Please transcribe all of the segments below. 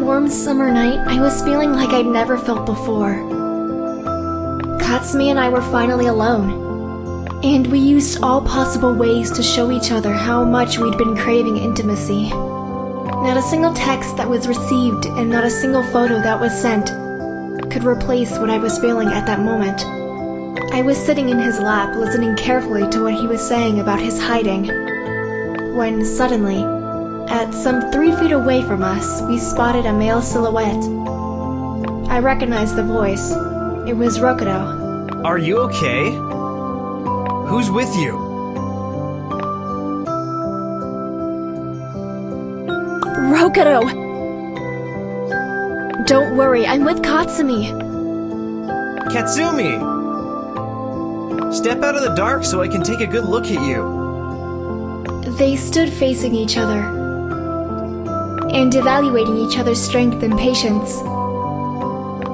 warm summer night, I was feeling like I'd never felt before. Katsumi and I were finally alone, and we used all possible ways to show each other how much we'd been craving intimacy. Not a single text that was received and not a single photo that was sent could replace what I was feeling at that moment. I was sitting in his lap listening carefully to what he was saying about his hiding, when suddenly, at some 3 feet away from us, we spotted a male silhouette. I recognized the voice. It was Rokudo. Are you okay? Who's with you? Rokudo! Don't worry, I'm with Katsumi. Katsumi! Step out of the dark so I can take a good look at you. They stood facing each other and evaluating each other's strength and patience.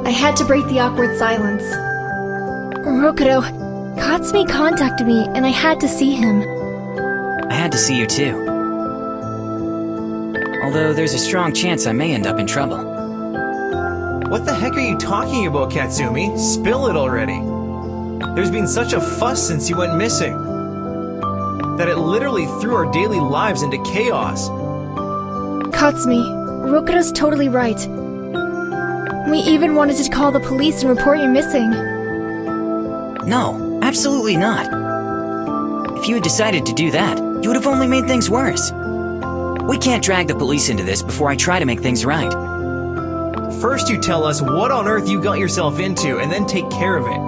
I had to break the awkward silence. Rokudo, Katsumi contacted me and I had to see him. I had to see you too. Although there's a strong chance I may end up in trouble. What the heck are you talking about, Katsumi? Spill it already. There's been such a fuss since you went missing that it literally threw our daily lives into chaos. Katsumi, Rokudo's totally right. We even wanted to call the police and report you missing. No, absolutely not. If you had decided to do that, you would have only made things worse. We can't drag the police into this before I try to make things right. First you tell us what on earth you got yourself into, and then take care of it.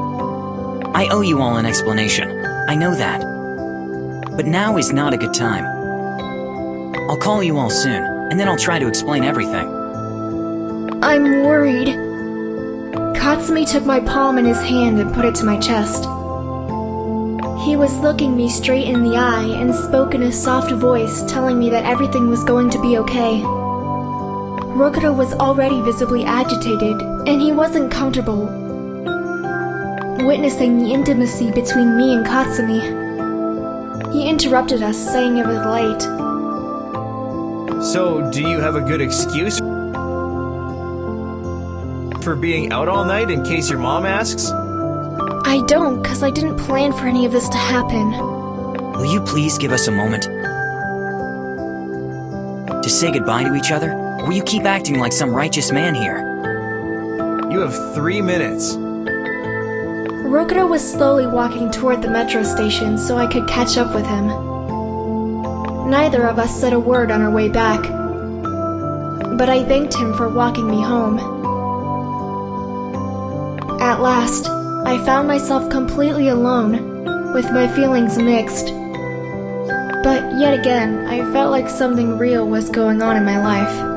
I owe you all an explanation. I know that. But now is not a good time. I'll call you all soon, and then I'll try to explain everything. I'm worried. Katsumi took my palm in his hand and put it to my chest. He was looking me straight in the eye and spoke in a soft voice, telling me that everything was going to be okay. Rokudo was already visibly agitated, and he wasn't comfortable witnessing the intimacy between me and Katsumi. He interrupted us, saying it was late. So, do you have a good excuse for being out all night in case your mom asks? I don't, cause I didn't plan for any of this to happen. Will you please give us a moment to say goodbye to each other? Or will you keep acting like some righteous man here? You have 3 minutes. Rokudo was slowly walking toward the metro station so I could catch up with him. Neither of us said a word on our way back, but I thanked him for walking me home. At last, I found myself completely alone, with my feelings mixed. But yet again, I felt like something real was going on in my life.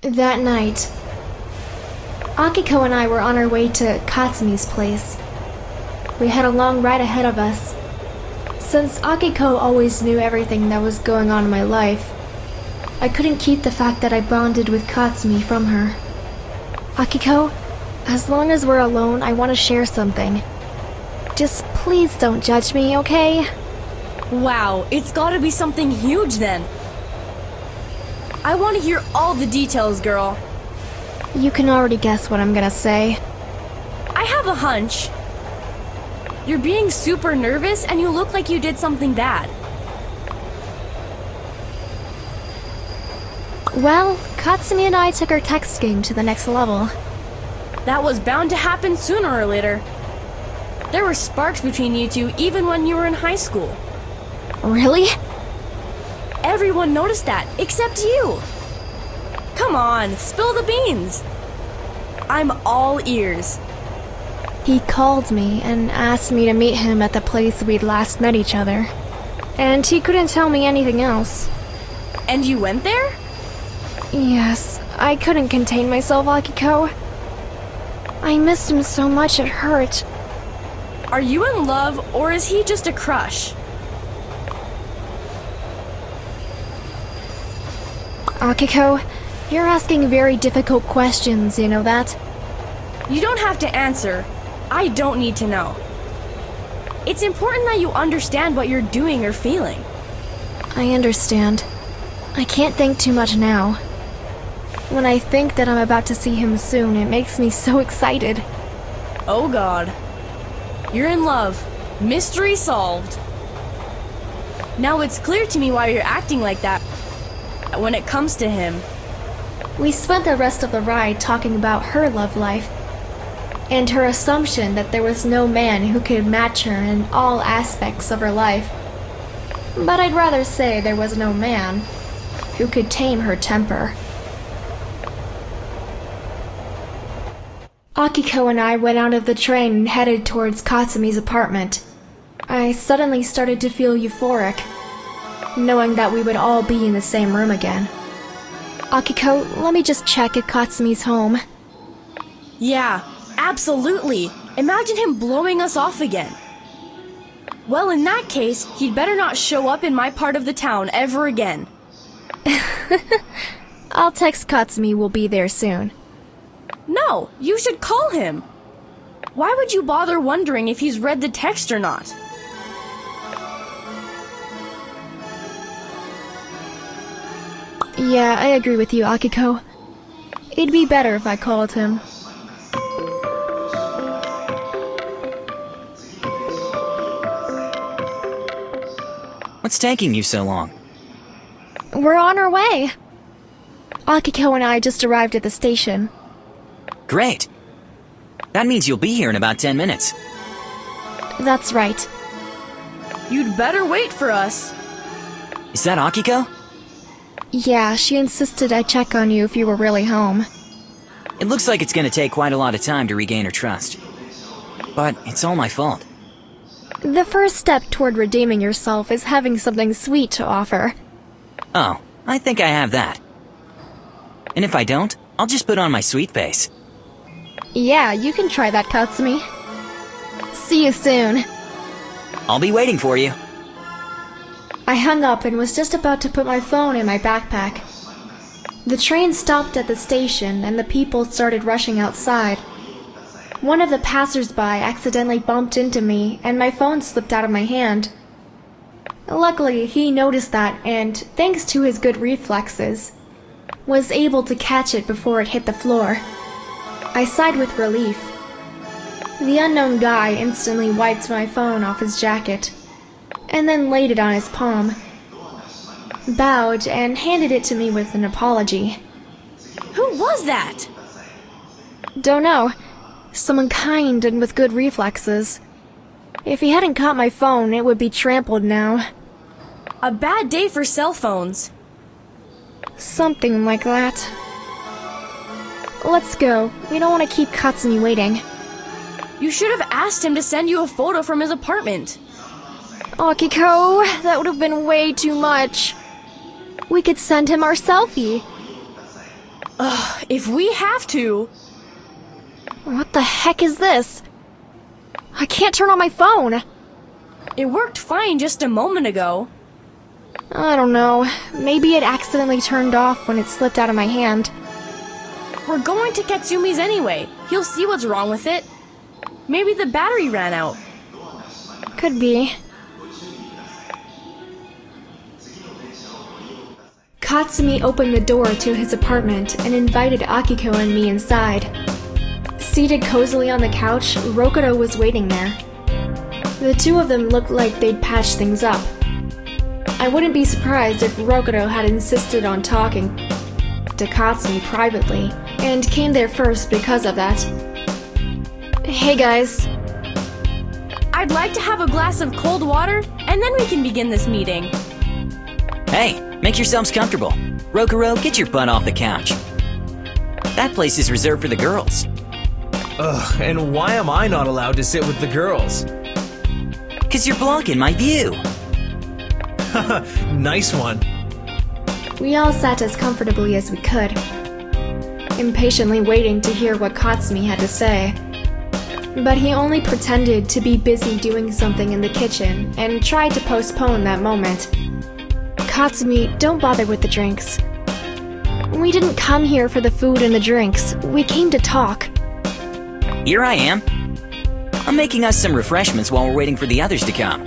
That night, Akiko and I were on our way to Katsumi's place. We had a long ride ahead of us. Since Akiko always knew everything that was going on in my life, I couldn't keep the fact that I bonded with Katsumi from her. Akiko, as long as we're alone, I want to share something. Just please don't judge me, okay? Wow, it's gotta be something huge then. I want to hear all the details, girl. You can already guess what I'm gonna say. I have a hunch. You're being super nervous and you look like you did something bad. Well, Katsumi and I took our text game to the next level. That was bound to happen sooner or later. There were sparks between you two even when you were in high school. Really? Everyone noticed that, except you. Come on, spill the beans. I'm all ears. He called me and asked me to meet him at the place we'd last met each other. And he couldn't tell me anything else. And you went there? Yes, I couldn't contain myself, Akiko. I missed him so much it hurt. Are you in love or is he just a crush? Akiko, you're asking very difficult questions, you know that? You don't have to answer. I don't need to know. It's important that you understand what you're doing or feeling. I understand. I can't think too much now. When I think that I'm about to see him soon, it makes me so excited. Oh God. You're in love. Mystery solved. Now it's clear to me why you're acting like that when it comes to him. We spent the rest of the ride talking about her love life, and her assumption that there was no man who could match her in all aspects of her life. But I'd rather say there was no man who could tame her temper. Akiko and I went out of the train and headed towards Katsumi's apartment. I suddenly started to feel euphoric, knowing that we would all be in the same room again. Akiko, let me just check if Katsumi's home. Yeah, absolutely. Imagine him blowing us off again. Well, in that case, he'd better not show up in my part of the town ever again. I'll text Katsumi we'll be there soon. No, you should call him. Why would you bother wondering if he's read the text or not? Yeah, I agree with you, Akiko. It'd be better if I called him. What's taking you so long? We're on our way. Akiko and I just arrived at the station. Great. That means you'll be here in about 10 minutes. That's right. You'd better wait for us. Is that Akiko? Yeah, she insisted I check on you if you were really home. It looks like it's gonna take quite a lot of time to regain her trust. But it's all my fault. The first step toward redeeming yourself is having something sweet to offer. Oh, I think I have that. And if I don't, I'll just put on my sweet face. Yeah, you can try that, Katsumi. See you soon. I'll be waiting for you. I hung up and was just about to put my phone in my backpack. The train stopped at the station and the people started rushing outside. One of the passers-by accidentally bumped into me and my phone slipped out of my hand. Luckily, he noticed that and, thanks to his good reflexes, was able to catch it before it hit the floor. I sighed with relief. The unknown guy instantly wiped my phone off his jacket, and then laid it on his palm, bowed, and handed it to me with an apology. Who was that? Don't know. Someone kind and with good reflexes. If he hadn't caught my phone, it would be trampled now. A bad day for cell phones. Something like that. Let's go. We don't want to keep Katsumi waiting. You should have asked him to send you a photo from his apartment. Akiko, that would have been way too much. We could send him our selfie. If we have to... What the heck is this? I can't turn on my phone. It worked fine just a moment ago. I don't know. Maybe it accidentally turned off when it slipped out of my hand. We're going to Katsumi's anyway. He'll see what's wrong with it. Maybe the battery ran out. Could be. Katsumi opened the door to his apartment and invited Akiko and me inside. Seated cozily on the couch, Rokuto was waiting there. The two of them looked like they'd patched things up. I wouldn't be surprised if Rokuto had insisted on talking to Katsumi privately, and came there first because of that. Hey guys. I'd like to have a glass of cold water, and then we can begin this meeting. Hey, make yourselves comfortable. Rokuro, get your butt off the couch. That place is reserved for the girls. Ugh, and why am I not allowed to sit with the girls? 'Cause you're blocking my view. Nice one. We all sat as comfortably as we could, impatiently waiting to hear what Katsumi had to say. But he only pretended to be busy doing something in the kitchen and tried to postpone that moment. Katsumi, don't bother with the drinks. We didn't come here for the food and the drinks. We came to talk. Here I am. I'm making us some refreshments while we're waiting for the others to come.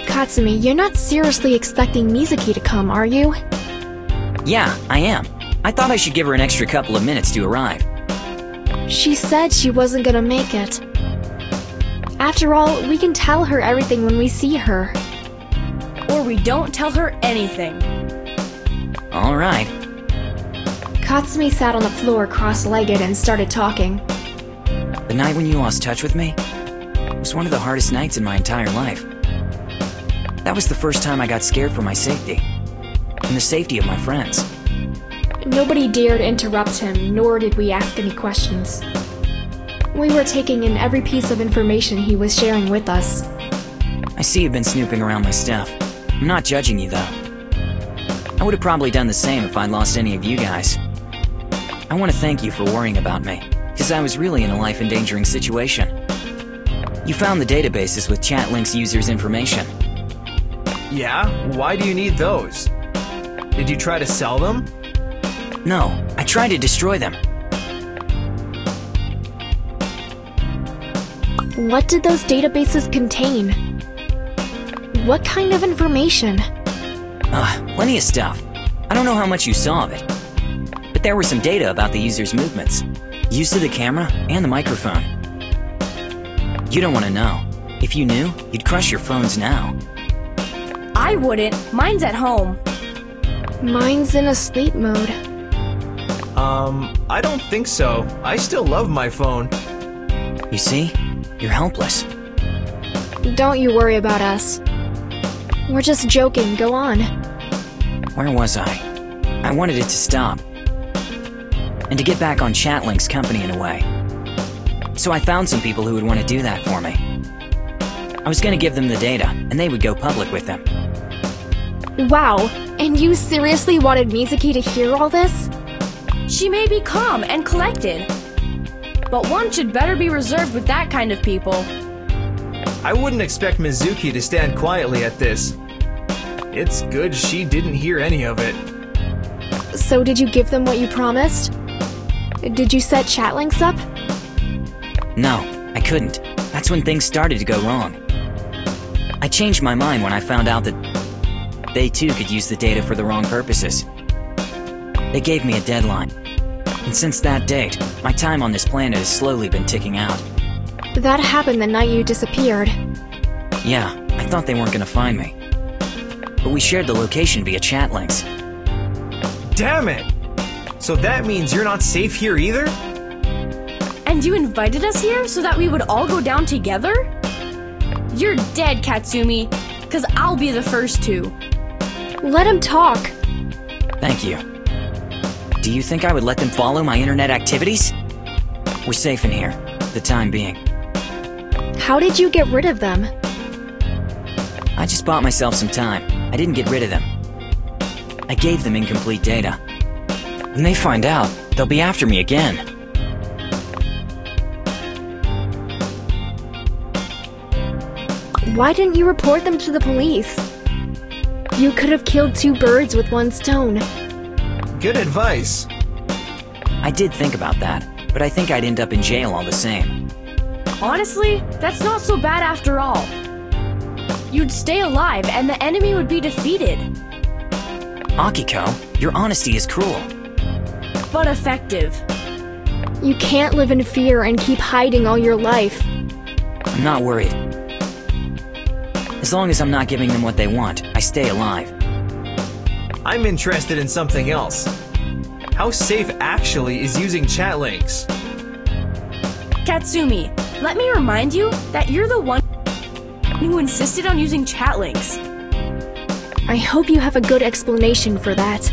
Katsumi, you're not seriously expecting Mizuki to come, are you? Yeah, I am. I thought I should give her an extra couple of minutes to arrive. She said she wasn't gonna make it. After all, we can tell her everything when we see her. Or we don't tell her anything. All right. Katsumi sat on the floor cross-legged and started talking. The night when you lost touch with me was one of the hardest nights in my entire life. That was the first time I got scared for my safety, and the safety of my friends. Nobody dared interrupt him, nor did we ask any questions. We were taking in every piece of information he was sharing with us. I see you've been snooping around my stuff. I'm not judging you, though. I would have probably done the same if I'd lost any of you guys. I want to thank you for worrying about me, because I was really in a life-endangering situation. You found the databases with ChatLinx users' information. Yeah? Why do you need those? Did you try to sell them? No, I tried to destroy them. What did those databases contain? What kind of information? Plenty of stuff. I don't know how much you saw of it. But there were some data about the user's movements, use of the camera, and the microphone. You don't want to know. If you knew, you'd crush your phones now. I wouldn't. Mine's at home. Mine's in a sleep mode. I don't think so. I still love my phone. You see? You're helpless. Don't you worry about us. We're just joking, go on. Where was I? I wanted it to stop. And to get back on ChatLinx company in a way. So I found some people who would want to do that for me. I was going to give them the data, and they would go public with them. Wow, and you seriously wanted Mizuki to hear all this? She may be calm and collected, but one should better be reserved with that kind of people. I wouldn't expect Mizuki to stand quietly at this. It's good she didn't hear any of it. So did you give them what you promised? Did you set ChatLinx up? No, I couldn't. That's when things started to go wrong. I changed my mind when I found out that they too could use the data for the wrong purposes. They gave me a deadline. And since that date, my time on this planet has slowly been ticking out. That happened the night you disappeared. Yeah, I thought they weren't gonna find me. But we shared the location via ChatLinx. Damn it! So that means you're not safe here either? And you invited us here so that we would all go down together? You're dead, Katsumi, 'cause I'll be the first to. Let him talk. Thank you. Do you think I would let them follow my internet activities? We're safe in here, for the time being. How did you get rid of them? I just bought myself some time. I didn't get rid of them. I gave them incomplete data. When they find out, they'll be after me again. Why didn't you report them to the police? You could have killed two birds with one stone. Good advice. I did think about that, but I think I'd end up in jail all the same. Honestly, that's not so bad after all. You'd stay alive and the enemy would be defeated. Akiko, your honesty is cruel. But effective. You can't live in fear and keep hiding all your life. I'm not worried. As long as I'm not giving them what they want, I stay alive. I'm interested in something else. How safe actually is using ChatLinx? Katsumi, let me remind you that you're the one who insisted on using ChatLinx. I hope you have a good explanation for that.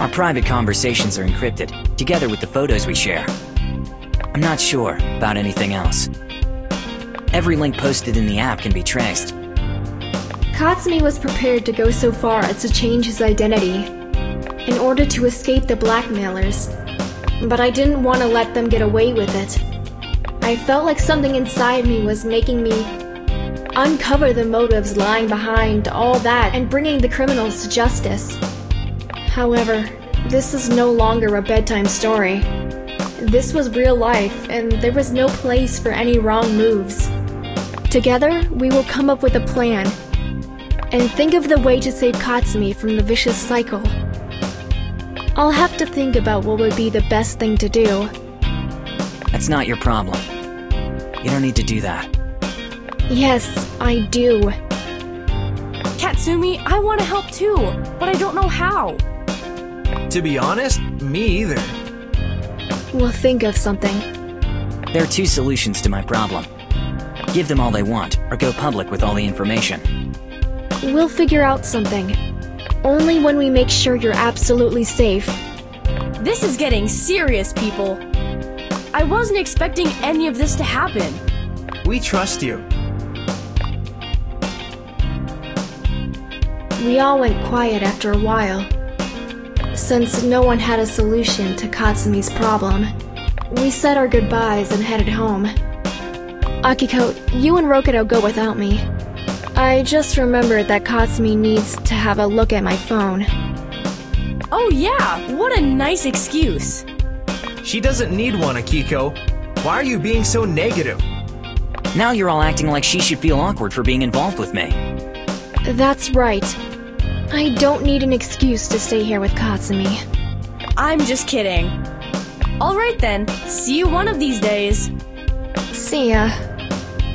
Our private conversations are encrypted, together with the photos we share. I'm not sure about anything else. Every link posted in the app can be traced. Katsumi was prepared to go so far as to change his identity in order to escape the blackmailers, but I didn't want to let them get away with it. I felt like something inside me was making me uncover the motives lying behind all that and bringing the criminals to justice. However, this is no longer a bedtime story. This was real life, and there was no place for any wrong moves. Together, we will come up with a plan and think of the way to save Katsumi from the vicious cycle. I'll have to think about what would be the best thing to do. That's not your problem. You don't need to do that. Yes, I do. Katsumi, I want to help too, but I don't know how. To be honest, me either. We'll think of something. There are two solutions to my problem. Give them all they want, or go public with all the information. We'll figure out something. Only when we make sure you're absolutely safe. This is getting serious, people. I wasn't expecting any of this to happen. We trust you. We all went quiet after a while. Since no one had a solution to Katsumi's problem, we said our goodbyes and headed home. Akiko, you and Rokido go without me. I just remembered that Katsumi needs to have a look at my phone. Oh yeah, what a nice excuse. She doesn't need one, Akiko. Why are you being so negative? Now you're all acting like she should feel awkward for being involved with me. That's right. I don't need an excuse to stay here with Katsumi. I'm just kidding. Alright then, see you one of these days. See ya.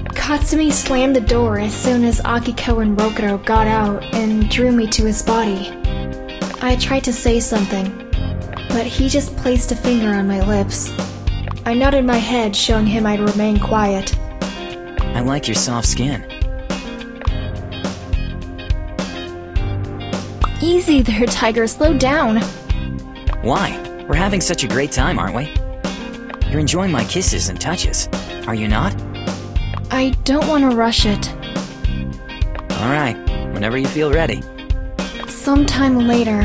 Katsumi slammed the door as soon as Akiko and Rokido got out and drew me to his body. I tried to say something, but he just placed a finger on my lips. I nodded my head, showing him I'd remain quiet. I like your soft skin. Easy there, Tiger, slow down. Why? We're having such a great time, aren't we? You're enjoying my kisses and touches, are you not? I don't want to rush it. Alright, whenever you feel ready. Sometime later.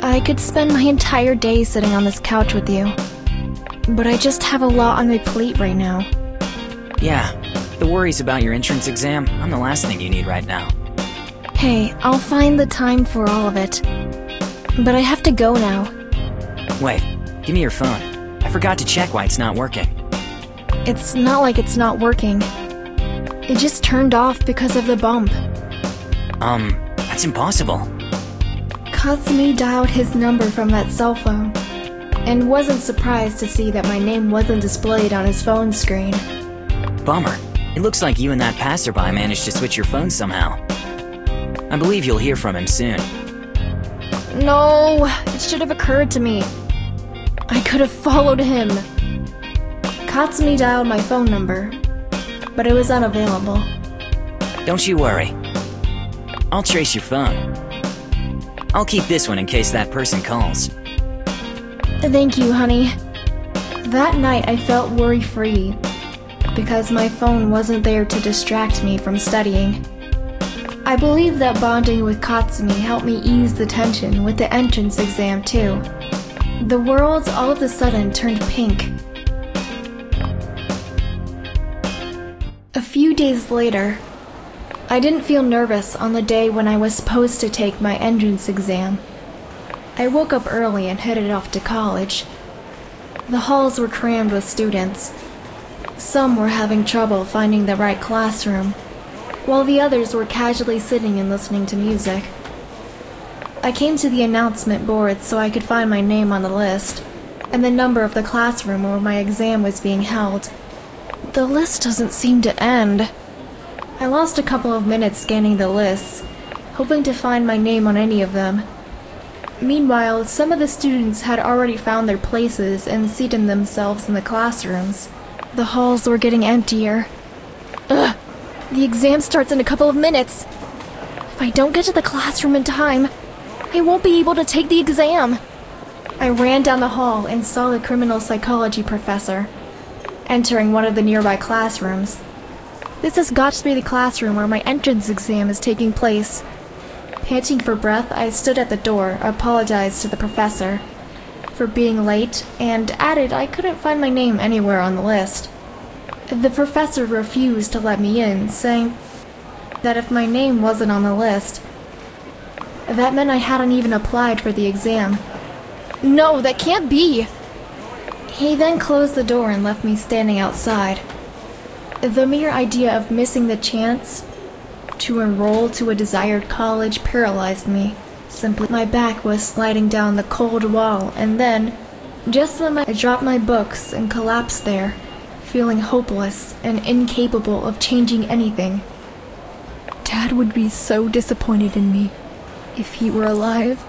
I could spend my entire day sitting on this couch with you. But I just have a lot on my plate right now. Yeah, the worries about your entrance exam, I'm the last thing you need right now. Hey, I'll find the time for all of it. But I have to go now. Wait, give me your phone. I forgot to check why it's not working. It's not like it's not working. It just turned off because of the bump. That's impossible. Katsumi dialed his number from that cell phone, and wasn't surprised to see that my name wasn't displayed on his phone screen. Bummer. It looks like you and that passerby managed to switch your phones somehow. I believe you'll hear from him soon. No, it should have occurred to me. I could have followed him. Katsumi dialed my phone number, but it was unavailable. Don't you worry. I'll trace your phone. I'll keep this one in case that person calls. Thank you, honey. That night I felt worry-free, because my phone wasn't there to distract me from studying. I believe that bonding with Katsumi helped me ease the tension with the entrance exam too. The world all of a sudden turned pink. A few days later, I didn't feel nervous on the day when I was supposed to take my entrance exam. I woke up early and headed off to college. The halls were crammed with students. Some were having trouble finding the right classroom, while the others were casually sitting and listening to music. I came to the announcement board so I could find my name on the list, and the number of the classroom where my exam was being held. The list doesn't seem to end. I lost a couple of minutes scanning the lists, hoping to find my name on any of them. Meanwhile, some of the students had already found their places and seated themselves in the classrooms. The halls were getting emptier. Ugh! The exam starts in a couple of minutes. If I don't get to the classroom in time, I won't be able to take the exam. I ran down the hall and saw the criminal psychology professor entering one of the nearby classrooms. This has got to be the classroom where my entrance exam is taking place. Panting for breath, I stood at the door, apologized to the professor for being late, and added I couldn't find my name anywhere on the list. The professor refused to let me in, saying that if my name wasn't on the list, that meant I hadn't even applied for the exam. No, that can't be! He then closed the door and left me standing outside. The mere idea of missing the chance to enroll to a desired college paralyzed me. Simply, my back was sliding down the cold wall, and then, just when I dropped my books and collapsed there, feeling hopeless and incapable of changing anything. Dad would be so disappointed in me if he were alive.